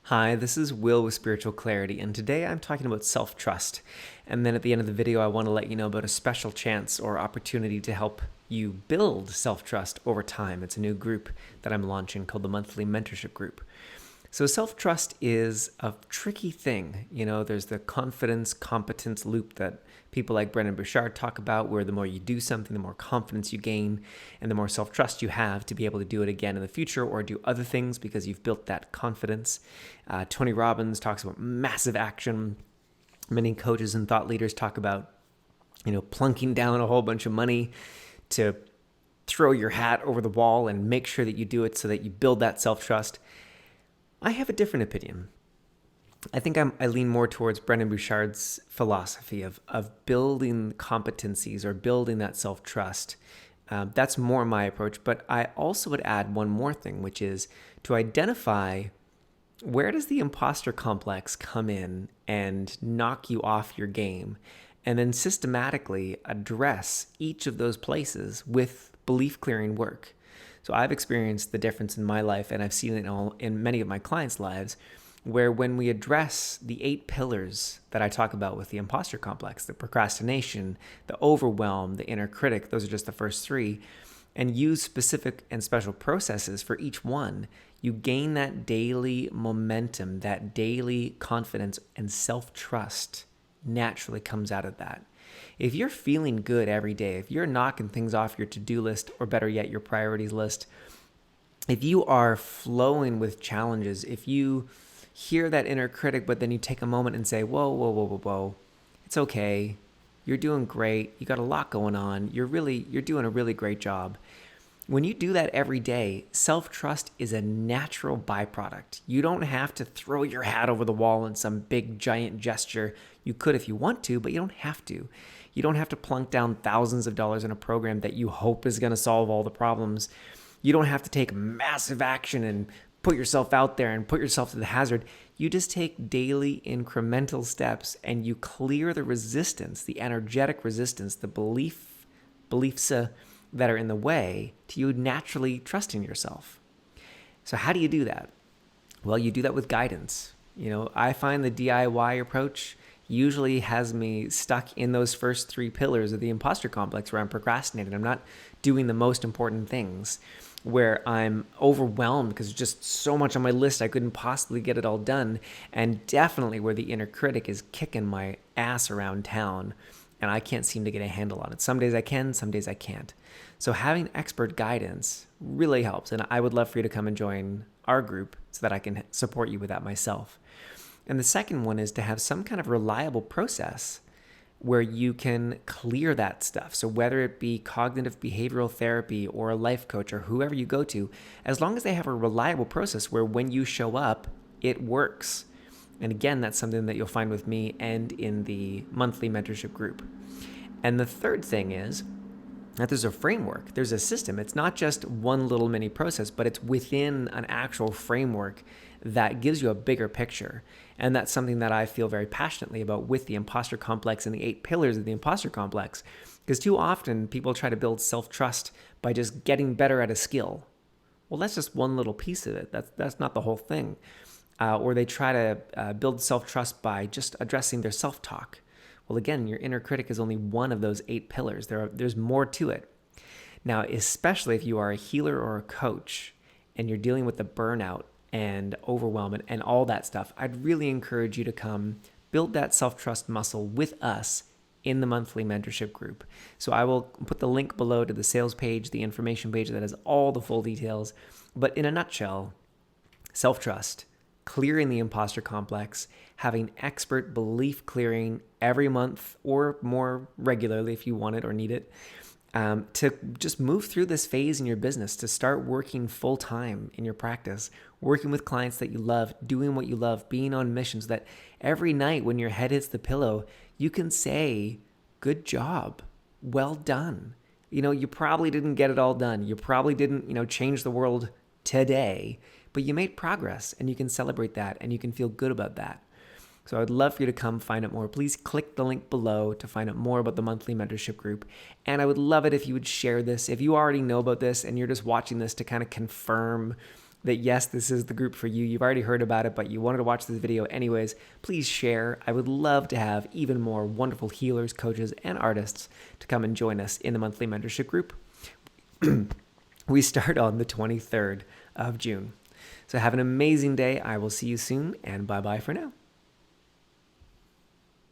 Hi, this is Will with Spiritual Clarity, and today I'm talking about self-trust. And then at the end of the video, I want to let you know about a special chance or opportunity to help you build self-trust over time. It's a new group that I'm launching called the Monthly Mentorship Group. So self-trust is a tricky thing. There's the confidence, competence loop that people like Brendon Burchard talk about, where the more you do something, the more confidence you gain, and the more self-trust you have to be able to do it again in the future or do other things because you've built that confidence. Tony Robbins talks about massive action. Many coaches and thought leaders talk about, plunking down a whole bunch of money to throw your hat over the wall and make sure that you do it so that you build that self-trust. I have a different opinion. I think I lean more towards Brendon Burchard's philosophy of building competencies or building that self-trust. That's more my approach, but I also would add one more thing, which is to identify where does the imposter complex come in and knock you off your game, and then systematically address each of those places with belief-clearing work. So I've experienced the difference in my life, and I've seen it in many of my clients' lives, where when we address the 8 pillars that I talk about with the imposter complex, the procrastination, the overwhelm, the inner critic, those are just the first 3, and use specific and special processes for each one, you gain that daily momentum, that daily confidence, and self-trust naturally comes out of that. If you're feeling good every day, if you're knocking things off your to-do list, or better yet, your priorities list, if you are flowing with challenges, if you hear that inner critic, but then you take a moment and say, whoa, whoa, whoa, whoa, whoa, it's okay. You're doing great. You got a lot going on. You're doing a really great job. When you do that every day, self-trust is a natural byproduct. You don't have to throw your hat over the wall in some big giant gesture. You could if you want to, but you don't have to. You don't have to plunk down thousands of dollars in a program that you hope is going to solve all the problems. You don't have to take massive action and put yourself out there and put yourself to the hazard. You just take daily incremental steps and you clear the resistance, the energetic resistance, the beliefs that are in the way to you naturally trusting yourself. So how do you do that? Well, you do that with guidance. I find the DIY approach usually has me stuck in those first 3 pillars of the imposter complex, where I'm procrastinating. I'm not doing the most important things, where I'm overwhelmed because there's just so much on my list I couldn't possibly get it all done, and definitely where the inner critic is kicking my ass around town and I can't seem to get a handle on it. Some days I can, some days I can't. So having expert guidance really helps, and I would love for you to come and join our group so that I can support you with that myself. And the second one is to have some kind of reliable process where you can clear that stuff. So whether it be cognitive behavioral therapy or a life coach or whoever you go to, as long as they have a reliable process where when you show up, it works. And again, that's something that you'll find with me and in the monthly mentorship group. And the third thing is that there's a framework, there's a system. It's not just one little mini process, but it's within an actual framework that gives you a bigger picture. And that's something that I feel very passionately about with the imposter complex and the 8 pillars of the imposter complex. Because too often people try to build self-trust by just getting better at a skill. Well, that's just one little piece of it. That's not the whole thing. Or they try to build self-trust by just addressing their self-talk. Well, again, your inner critic is only one of those 8 pillars. There's more to it. Now, especially if you are a healer or a coach and you're dealing with the burnout and overwhelm and all that stuff, I'd really encourage you to come build that self-trust muscle with us in the monthly mentorship group. So I will put the link below to the sales page, the information page that has all the full details. But in a nutshell, self-trust, clearing the imposter complex, having expert belief clearing every month or more regularly if you want it or need it, to just move through this phase in your business, to start working full time in your practice, working with clients that you love, doing what you love, being on missions, that every night when your head hits the pillow, you can say, good job, well done. You probably didn't get it all done. You probably didn't, change the world today, but you made progress and you can celebrate that and you can feel good about that. So I'd love for you to come find out more. Please click the link below to find out more about the monthly mentorship group. And I would love it if you would share this. If you already know about this and you're just watching this to kind of confirm that yes, this is the group for you. You've already heard about it, but you wanted to watch this video anyways, please share. I would love to have even more wonderful healers, coaches, and artists to come and join us in the monthly mentorship group. We start on the 23rd of June. So have an amazing day. I will see you soon, and bye-bye for now.